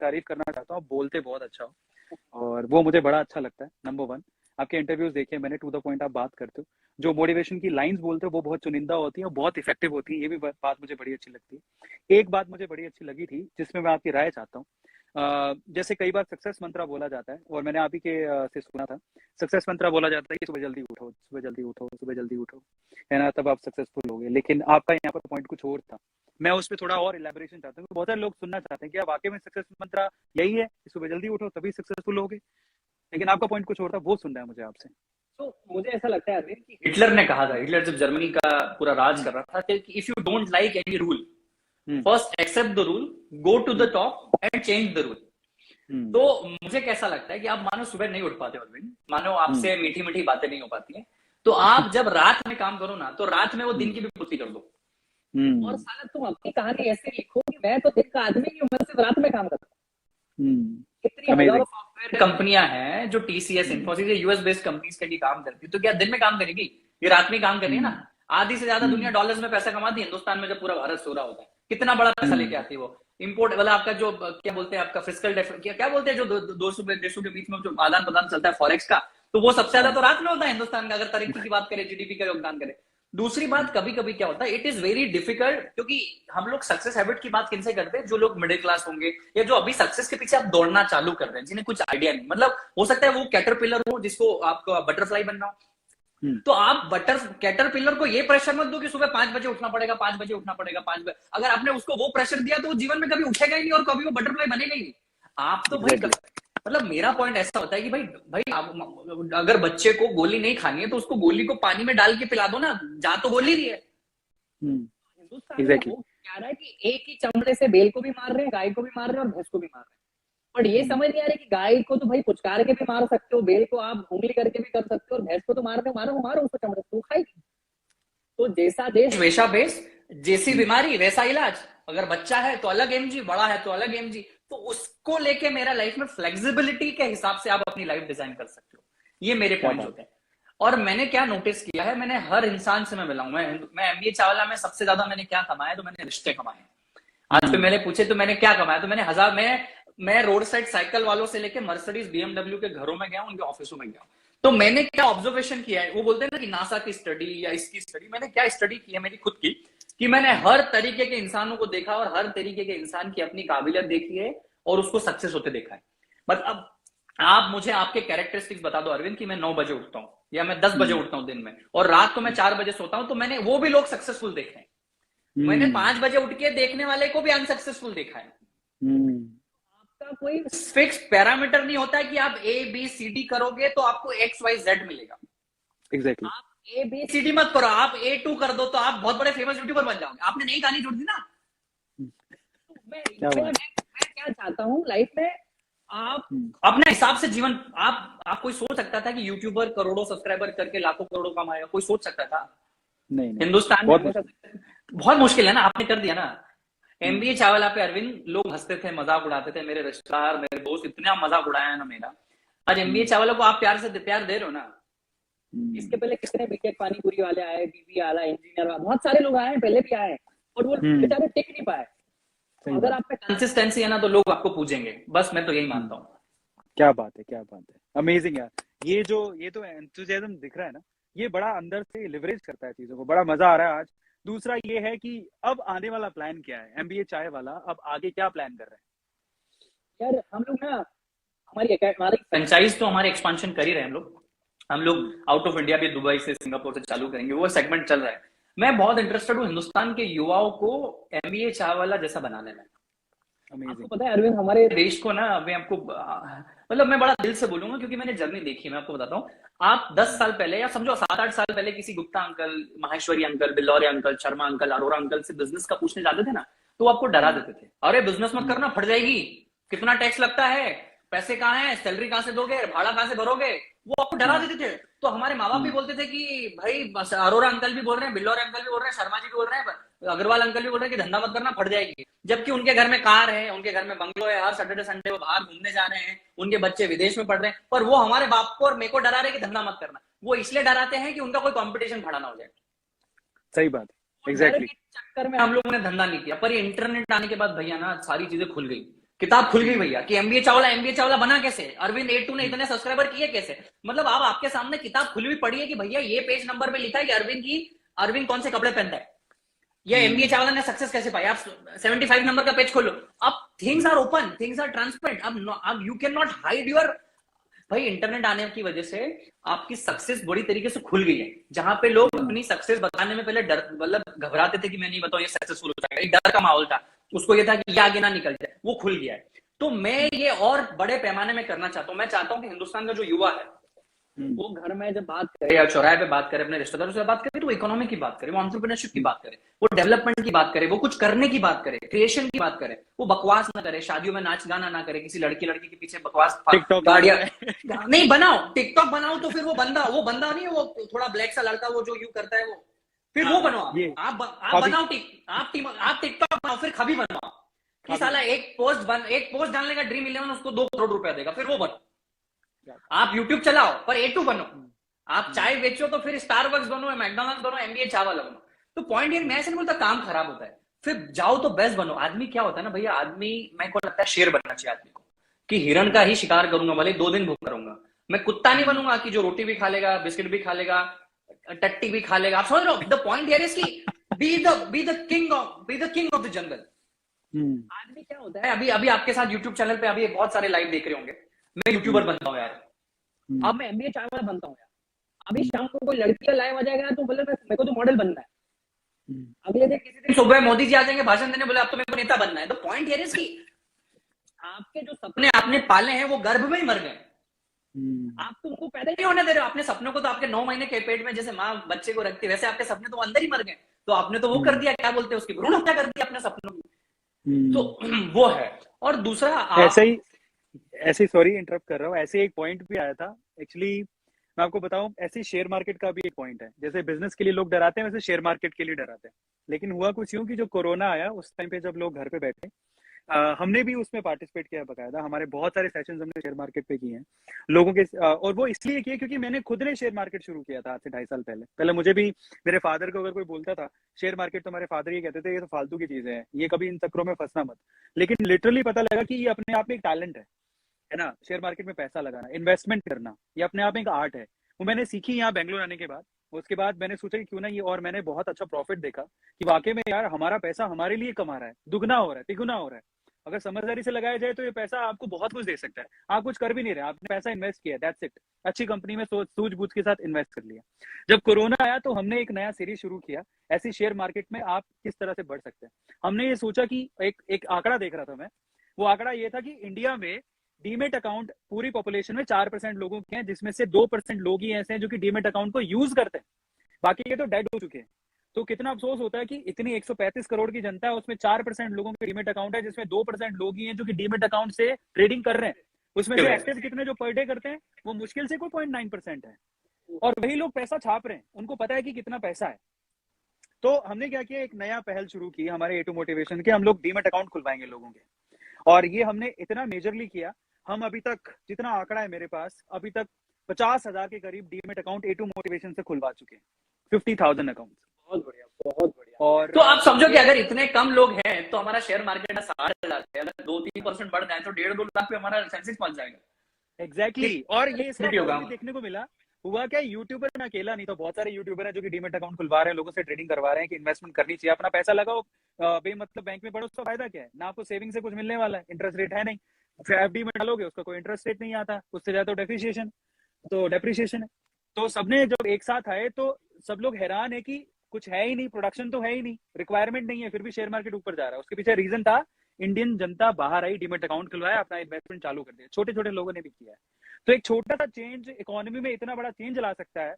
तारीफ करना चाहता हूँ, आप बोलते बहुत अच्छा हो और वो मुझे बड़ा अच्छा लगता है। नंबर 1 आपके इंटरव्यूज देखे मैंने, टू द पॉइंट आप बात करते हो, जो मोटिवेशन की लाइंस बोलते हो वो बहुत चुनिंदा होती है और बहुत इफेक्टिव होती है, ये भी बात मुझे बड़ी अच्छी लगती है। एक बात मुझे बड़ी अच्छी लगी थी जिसमें मैं आपकी राय चाहता हूँ। जैसे कई बार सक्सेस मंत्रा बोला जाता है और मैंने आप ही के से सुना था, सक्सेस मंत्रा बोला जाता है कि सुबह जल्दी उठो, सुबह जल्दी उठो, सुबह जल्दी उठो, है ना, तब आप सक्सेसफुल होगे। लेकिन आपका यहाँ पर पॉइंट कुछ और था, मैं उस पर थोड़ा और इलेबोरेशन चाहता हूँ। बहुत सारे लोग सुनना चाहते हैं कि वाकई में सक्सेस मंत्रा यही है कि सुबह जल्दी उठो तभी सक्सेसफुल होगे, लेकिन आपका पॉइंट कुछ और था, वो सुनना है मुझे आपसे। तो मुझे ऐसा लगता है कि हिटलर ने कहा था, हिटलर जब जर्मनी का पूरा राज कर रहा था, कि if you don't like any rule, first accept the rule, go to the top and change the rule. तो मुझे कैसा लगता है कि आप मानो सुबह नहीं उठ पाते अरविंद, मानो आपसे मीठी मीठी बातें नहीं हो पाती है, तो आप जब रात में काम करो ना, तो रात में वो दिन की भी पूर्ति कर दो। और साला तुम अपनी कहानी ऐसे लिखो कि मैं तो दिन का आदमी नहीं हूं, मैं सिर्फ रात में काम करता हूँ। कितनी हजारों सॉफ्टवेयर कंपनियां हैं जो TCS, Infosys, US based companies के लिए काम करती है, तो क्या दिन में काम करेगी? ये रात में काम कर रही है ना। आधी से ज्यादा दुनिया डॉलर्स में पैसा कमाती है, हिंदुस्तान में जब पूरा भारत सो रहा होता है कितना बड़ा पैसा लेके आती है वो। इंपोर्ट वाला आपका जो क्या बोलते हैं, आपका फिस्कल क्या बोलते हैं, जो दो देशों के बीच में जो आदान प्रदान चलता है फॉरेक्स का, तो वो सबसे ज्यादा तो रात में होता है हिंदुस्तान का, अगर तरक्की की बात करें, जीडीपी का योगदान करें। दूसरी बात, कभी कभी क्या होता है, इट इज वेरी डिफिकल्ट, क्योंकि हम लोग सक्सेस हैबिट की बात किनसे करते हैं, जो लोग मिडिल क्लास होंगे या जो अभी सक्सेस के पीछे आप दौड़ना चालू कर रहे हैं, जिन्हें कुछ आइडिया नहीं, मतलब हो सकता है वो कैटरपिलर हो जिसको आपको बटरफ्लाई बनना हो। तो आप कैटरपिलर को ये प्रेशर मत दो कि सुबह 5 बजे उठना पड़ेगा, 5 बजे उठना पड़ेगा, 5 बजे। अगर आपने उसको वो प्रेशर दिया तो वो जीवन में कभी उठेगा ही नहीं और कभी वो बटरफ्लाई बनेगा ही नहीं। आप तो भाई, मतलब मेरा पॉइंट ऐसा होता है कि भाई आप अगर बच्चे को गोली नहीं खानी है तो उसको गोली को पानी में डाल के पिला दो ना, जा तो गोली रही है। हिंदुस्तान में वो क्या रहा है कि एक ही चमड़े से बेल को भी मार रहे हैं, गाय को भी मार रहे हैं और भैंस को भी मार रहे हैं। बट ये समझ नहीं आ रही कि गाय को तो भाई पुचकार के भी मार सकते हो, बेल को आप उंगली करके भी कर सकते हो, और भैंस को तो मारो उसको चमड़े से, खाएगी। तो जैसा देश वैसा भेष, जैसी बीमारी वैसा इलाज। अगर बच्चा है तो अलग एमजी, बड़ा है तो अलग एमजी। तो उसको लेके मेरा लाइफ में फ्लेक्सिबिलिटी के हिसाब से आप अपनी लाइफ डिजाइन कर सकते हो, ये मेरे पॉइंट होते हैं। और मैंने क्या नोटिस किया है, मैंने हर इंसान से मैं मिला हूं, मैं एमबीए चावला में सबसे ज्यादा मैंने क्या कमाया, तो मैंने रिश्ते कमाए। आज पे मैंने पूछे तो मैंने क्या कमाया, तो मैंने मैं रोड साइड साइकिल वालों से लेके मर्सिडीज बीएमडब्ल्यू के घरों में गया, उनके ऑफिसों में गया। तो मैंने क्या ऑब्जर्वेशन किया है, वो बोलते हैं ना कि नासा की स्टडी या इसकी स्टडी, मैंने क्या स्टडी की है मेरी खुद की, कि मैंने हर तरीके के इंसानों को देखा और हर तरीके के इंसान की अपनी काबिलियत देखी है और उसको सक्सेस होते देखा है। मतलब आप मुझे आपके कैरेक्टरिस्टिक्स बता दो अरविंद, कि मैं 9 बजे उठता हूँ या मैं 10 बजे उठता हूँ दिन में, और रात को मैं 4 बजे सोता हूँ, तो मैंने वो भी लोग सक्सेसफुल देखे हैं। मैंने 5 बजे उठ के देखने वाले को भी अनसक्सेसफुल देखा है। आपका कोई फिक्स पैरामीटर नहीं होता है कि आप ABCD करोगे तो आपको XYZ मिलेगा। एग्जैक्टली। आप ABCD मत करो, आप A2 कर दो तो आप बहुत बड़े फेमस यूट्यूबर बन जाओगे। आपने नई कहानी जोड़ दी ना। मैं क्या चाहता हूँ लाइफ में, आप अपने हिसाब से जीवन, आप कोई सोच सकता था कि यूट्यूबर करोड़ों सब्सक्राइबर करके लाखों करोड़ों कमाएगा? कोई सोच सकता था? नहीं। हिंदुस्तान में बहुत मुश्किल है ना, आपने कर दिया ना। एमबीए चावला पे अरविंद लोग हंसते थे, मजाक उड़ाते थे, मेरे रिश्तेदार, मेरे दोस्त इतना मजाक उड़ाया ना मेरा। आज एमबीए चावला को आप प्यार दे रहे हो ना। इसके पहले कितने बीटेक पानीपुरी वाले आए, बीबी वाला, इंजीनियर, बहुत सारे लोग आए, पहले भी आए, और वो बेचारे टिक नहीं पाए। अगर आप पे कंसिस्टेंसी है ना तो लोग आपको पूछेंगे, बस मैं तो यही मानता हूँ। क्या बात है, क्या बात है, अमेजिंग यार। ये तो एंथुसियाज्म दिख रहा है ना, ये बड़ा अंदर से लिवरेज करता है चीजों को, बड़ा मजा आ रहा है आज। दूसरा ये है कि अब आने वाला प्लान क्या है, एमबीए चाय वाला अब आगे क्या प्लान कर रहे हैं? यार हम लोग ना, हमारी फ्रेंचाइज तो हमारे एक्सपांशन कर ही रहे हैं हम लोग आउट ऑफ इंडिया भी दुबई से, सिंगापुर से चालू करेंगे, वो सेगमेंट चल रहा है। मैं बहुत इंटरेस्टेड हूँ हिंदुस्तान के युवाओं को एमबीए चाय वाला जैसा बनाने में। आपको पता है अरविंद, हमारे देश को ना, मैं आपको मतलब मैं बड़ा दिल से बोलूंगा क्योंकि मैंने जर्नी देखी है। मैं आपको बताता हूँ, आप 10 साल पहले या समझो 7-8 साल पहले किसी Gupta uncle, Maheshwari uncle, Billore uncle, Sharma uncle, Arora uncle से बिजनेस का पूछने जाते थे ना, तो आपको डरा देते थे, अरे बिजनेस मत करना, फट जाएगी, कितना टैक्स लगता है, पैसे कहाँ है, सैलरी कहाँ से दोगे, भाड़ा कहाँ से भरोगे, वो आपको डरा देते थे। तो हमारे माँ बाप भी बोलते थे कि भाई अरोरा अंकल भी बोल रहे हैं, बिल्लौरे अंकल भी बोल रहे हैं, शर्मा जी भी बोल रहे हैं, अग्रवाल अंकल भी बोल रहे हैं कि धंधा मत करना, फट जाएगी। जबकि उनके घर में कार है, उनके घर में बंगलो है, हर सैटरडे संडे वो बाहर घूमने जा रहे हैं, उनके बच्चे विदेश में पढ़ रहे हैं, पर वो हमारे बाप को और मेरे को डरा रहे कि धंधा मत करना। वो इसलिए डराते हैं कि उनका कोई कंपटीशन खड़ा ना हो जाए। सही बात, एग्जैक्टली। चक्कर में हम लोगों ने धंधा नहीं किया, पर ये इंटरनेट आने के बाद भैया ना सारी चीजें खुल गई। किताब खुल गई भैया कि एमबीए चावला बना कैसे, अरविंद A2 ने इतने सब्सक्राइबर किए कैसे। मतलब आप आपके सामने किताब खुली हुई पड़ी है कि भैया ये पेज नंबर पे लिखा है कि अरविंद कौन से कपड़े पहनता है, ये एमबीए चावला ने सक्सेस कैसे पाई। आप 75 नंबर का पेज खोलो, अब things are open, things are transparent. अब you can not hide your, भाई इंटरनेट आने की वजह से आपकी सक्सेस बड़ी तरीके से खुल गई है। जहां पे लोग अपनी सक्सेस बताने में पहले डर, मतलब घबराते थे कि मैं नहीं बताऊं ये सक्सेसफुल हो जाएगा, एक डर का माहौल था, उसको ये था कि ये आगे ना निकल जाए, वो खुल गया है। तो मैं ये और बड़े पैमाने में करना चाहता हूं। मैं चाहता हूं कि हिंदुस्तान का जो युवा है वो घर में जब बात करे या चौराहे पे बात करे, अपने रिश्तेदारों से बात करे, तो इकोनॉमी की बात करे, वो एंटरप्रेन्योरशिप की बात करे, वो डेवलपमेंट की बात करे, वो कुछ करने की बात करे, क्रिएशन की बात करे, वो बकवास ना करे, शादियों में नाच गाना ना करे, किसी लड़की के पीछे बकवास टिकटॉक गाड़ियां नहीं बनाओ। टिकटॉक बनाओ तो फिर वो बंदा नहीं है, वो थोड़ा ब्लैक सा लड़का वो जो यू करता है, वो फिर वो बनाओ। आप बनाओ आप टिकटॉक बनाओ, फिर खबी बनाओ कि साला एक पोस्ट डालने का ड्रीम 11 उसको 2 करोड़ रुपया देगा, फिर वो बनो। आप यूट्यूब चलाओ पर A2 बनो, आप चाय बेचो तो फिर स्टारबक्स बनो, मैकडोनल्ड्स बनो, एमबीए चावल बनो। तो पॉइंट ये, मैं ऐसे नहीं बोलता काम खराब होता है, फिर जाओ तो बेस्ट बनो। आदमी क्या होता है ना भैया, आदमी मेरे को लगता है शेर बनना चाहिए आदमी को, कि हिरण का ही शिकार करूंगा, भले 2 दिन भूख करूंगा। मैं कुत्ता नहीं बनूंगा कि जो रोटी भी खा लेगा, बिस्किट भी खा लेगा, टट्टी भी खा लेगा। आप समझ रहे हो द पॉइंट हियर इज की be the king of the jungle. आदमी क्या होता है, अभी आपके साथ यूट्यूब चैनल पे अभी बहुत सारे लाइव देख रहे होंगे, मैं यूट्यूबर बनता हूँ यार, अब मैं एमबीए चावला बनता हूँ यार, अभी शाम को कोई लड़की का लाइव आ जाएगा तो बोले मेरे को तो मॉडल बनना है, अगले दिन किसी दिन सुबह मोदी जी आ जाएंगे भाषण देने, बोले अब तो मेरे को नेता बनना है। तो पॉइंट हियर इज की आपके जो सपने आपने पाले हैं वो गर्भ में ही मर गए, आप तो उनको पैदा ही नहीं होने दे रहे हो। अपने सपनों को तो आपके 9 महीने के पेट में जैसे माँ बच्चे को रखती है, वैसे आपके सपने तो अंदर ही मर गए। तो आपने तो वो कर दिया, क्या बोलते हैं उसकी, भ्रूण हत्या कर दिया अपने सपनों की। तो वो है। और दूसरा ऐसे ही सॉरी इंटरप्ट कर रहा हूँ, ऐसे एक पॉइंट भी आया था एक्चुअली, मैं आपको बताऊं, ऐसे शेयर मार्केट का भी एक पॉइंट है। जैसे बिजनेस के लिए लोग डराते हैं, वैसे शेयर मार्केट के लिए डराते हैं। लेकिन हुआ कुछ यूं कि जो कोरोना आया उस टाइम पे जब लोग घर पे बैठे, हमने भी उसमें पार्टिसिपेट किया बकायदा, हमारे बहुत सारे सेशंस हमने शेयर मार्केट पे किए हैं लोगों के, और वो इसलिए किए क्योंकि मैंने खुद ने शेयर मार्केट शुरू किया था आज से 2.5 साल पहले। मुझे भी, मेरे फादर को अगर कोई बोलता था शेयर मार्केट, तो हमारे फादर ये कहते थे ये तो फालतू की चीजें हैं, ये कभी इन चक्करों में फंसना मत। लेकिन लिटरली पता लगा कि ये अपने आप में एक टैलेंट है ना, शेयर मार्केट में पैसा लगाना, इन्वेस्टमेंट करना, ये अपने आप में एक आर्ट है। वो मैंने सीखी यहाँ बेंगलोर आने के बाद। उसके बाद मैंने सोचा कि क्यों ना ये, और मैंने बहुत अच्छा प्रॉफिट देखा कि वाकई में यार हमारा पैसा हमारे लिए कमा रहा है, दुगना हो रहा है, तिगुना हो रहा है। अगर समझदारी से लगाया जाए तो ये पैसा आपको बहुत कुछ दे सकता है। आप कुछ कर भी नहीं रहे, आपने पैसा इन्वेस्ट किया, दैट्स इट। अच्छी कंपनी में सूझबूझ के साथ इन्वेस्ट कर लिया। जब कोरोना आया तो हमने एक नया सीरीज शुरू किया, ऐसी शेयर मार्केट में आप किस तरह से बढ़ सकते हैं। हमने ये सोचा कि एक आंकड़ा देख रहा था मैं, वो आंकड़ा ये था कि इंडिया में डीमेट अकाउंट पूरी पॉपुलेशन में 4% लोगों के हैं, जिसमें से 2% लोग ही ऐसे हैं जो कि डीमेट अकाउंट को यूज करते हैं, बाकी ये तो डेड हो चुके हैं। तो कितना अफसोस होता है कि इतनी 135 करोड़ की जनता है, उसमें 4% लोगों के डीमेट अकाउंट है, जिसमें 2% लोग ही हैं जो कि डीमेट अकाउंट से ट्रेडिंग कर रहे हैं। उसमें से एक्टिव कितने जो पर डे करते हैं, वो मुश्किल से कोई 0.9% है, और वही लोग पैसा छाप रहे हैं, उनको पता है कि कितना पैसा है। तो हमने क्या किया, एक नया पहल शुरू की हमारे A2 मोटिवेशन के, हम लोग डीमेट अकाउंट खुलवाएंगे लोगों के। और ये हमने इतना मेजरली किया, हम अभी तक जितना आंकड़ा है मेरे पास, अभी तक 50,000 के करीब डीमेट अकाउंट A2 मोटिवेशन से खुलवा चुके हैं, 50,000 अकाउंट। बहुत बढ़िया, बहुत बढ़िया। और तो आप समझो कि अगर इतने कम लोग हैं तो हमारा शेयर मार्केट में 60,000 है, अगर 2-3% बढ़ जाए तो 1.5-2 लाख पे हमारा सेंसेक्स पहुंच जाएगा। एग्जैक्टली। और ये इसका देखने को मिला, हुआ क्या, यूट्यूबर में अकेला नहीं, तो बहुत सारे यूट्यूबर हैं जो कि डीमेट अकाउंट खुलवा रहे हैं, लोगों से ट्रेडिंग करवा रहे हैं कि इन्वेस्टमेंट करनी चाहिए, अपना पैसा लगाओ, बेमतलब बैंक में पड़ो, उसका फायदा क्या है ना, आपको सेविंग से कुछ मिलने वाला है, इंटरेस्ट रेट है नहीं। फिर एफडी में डालोगे उसका कोई इंटरेस्ट रेट नहीं आता, उससे ज्यादा डेप्रिसिएशन है। तो सबने जब एक साथ आए तो सब लोग हैरान है कि कुछ है ही नहीं, प्रोडक्शन तो है ही नहीं, रिक्वायरमेंट नहीं है, फिर भी शेयर मार्केट ऊपर जा रहा है। उसके पीछे रीजन था, इंडियन जनता बाहर आई, डीमेट अकाउंट खुलवाया, अपना इन्वेस्टमेंट चालू कर दिया, छोटे छोटे लोगों ने भी किया है। तो एक छोटा सा चेंज इकोनॉमी में इतना बड़ा चेंज ला सकता है,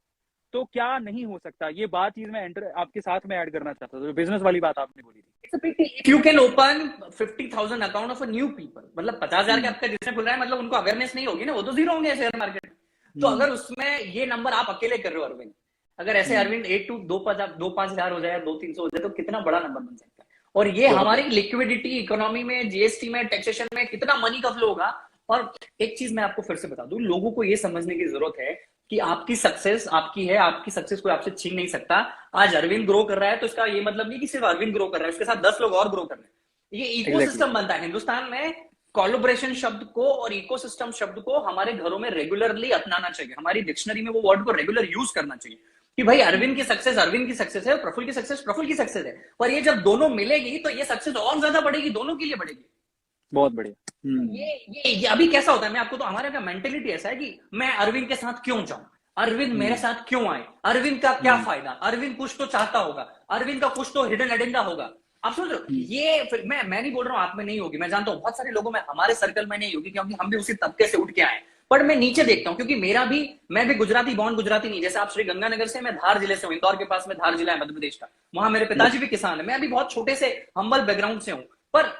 तो क्या नहीं हो सकता। ये बात चीज मैं आपके साथ में ऐड करना चाहता था, जो बिजनेस वाली बात आपने बोली थी। You can open 50,000 account of a new people, मतलब 50,000 के आपका जिसने खुल रहा है, मतलब उनको अवेयरनेस नहीं होगी ना, वो तो जीरो होंगे शेयर मार्केट में। तो अगर उसमें ये नंबर आप अकेले कर रहे हो अरविंद, अगर ऐसे अरविंद 8 to 2-5 हजार हो जाए, 200-300 हो जाए, तो कितना बड़ा नंबर बन सकता है। और ये हमारी लिक्विडिटी इकोनॉमी में, जीएसटी में, टैक्सेशन में कितना मनी का फ्लो होगा। और एक चीज मैं आपको फिर से बता दूं, लोगों को ये समझने की जरूरत है कि आपकी सक्सेस आपकी है, आपकी सक्सेस कोई आपसे छीन नहीं सकता। आज अरविंद ग्रो कर रहा है तो इसका ये मतलब नहीं कि सिर्फ अरविंद ग्रो कर रहा है, उसके साथ 10 लोग और ग्रो कर रहे हैं। ये इकोसिस्टम बनता है हिंदुस्तान में। कोलैबोरेशन शब्द को और इकोसिस्टम शब्द को हमारे घरों में रेगुलरली अपनाना चाहिए, हमारी डिक्शनरी में वो वर्ड को रेगुलर यूज करना चाहिए कि भाई अरविंद की सक्सेस है, प्रफुल की सक्सेस है, पर ये जब दोनों मिलेगी तो ये सक्सेस और ज्यादा बढ़ेगी, दोनों के लिए बढ़ेगी। बहुत बढ़िया। ये अभी कैसा होता है, मैं आपको तो हमारे का मेंटेलिटी ऐसा है कि मैं अरविंद के साथ क्यों जाऊं, अरविंद मेरे साथ क्यों आए, अरविंद का क्या फायदा, अरविंद कुछ तो चाहता होगा, अरविंद का कुछ तो हिडन एजेंडा होगा। आप समझ रहे हो? ये फिर मैं नहीं बोल रहा हूं आप में नहीं होगी, मैं जानता हूं बहुत सारे लोगों में, हमारे सर्कल में नहीं होगी, क्योंकि हम भी उसी तबके से उठ के आए। पर मैं नीचे देखता हूं, क्योंकि मैं भी गुजराती बॉर्न गुजराती नहीं, जैसे आप श्री गंगानगर से, मैं धार जिले से हूं, इंदौर के पास में धार जिला है मध्य प्रदेश का, वहां मेरे पिताजी भी किसान है, मैं अभी बहुत छोटे से हम्बल बैकग्राउंड से हूं, पर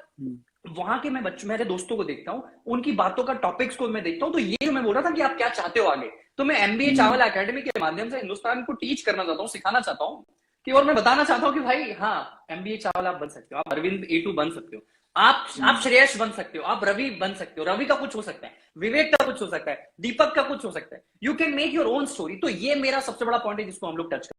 वहां के मैं बच्चों, मेरे दोस्तों को देखता हूं, उनकी बातों का टॉपिक्स को मैं देखता हूं, तो ये जो मैं बोल रहा था कि आप क्या चाहते हो आगे, तो मैं एमबीए चावला एकेडमी के माध्यम से हिंदुस्तान को टीच करना चाहता हूँ, सिखाना चाहता हूँ कि, और मैं बताना चाहता हूँ कि भाई हाँ, एमबीए चावला आप बन सकते हो, आप अरविंद ए2 बन सकते हो, आप श्रेयस बन सकते हो, आप रवि बन सकते हो, रवि का कुछ हो सकता है, विवेक का कुछ हो सकता है, दीपक का कुछ हो सकता है, you can make your own story. तो ये मेरा सबसे बड़ा पॉइंट है जिसको हम लोग टच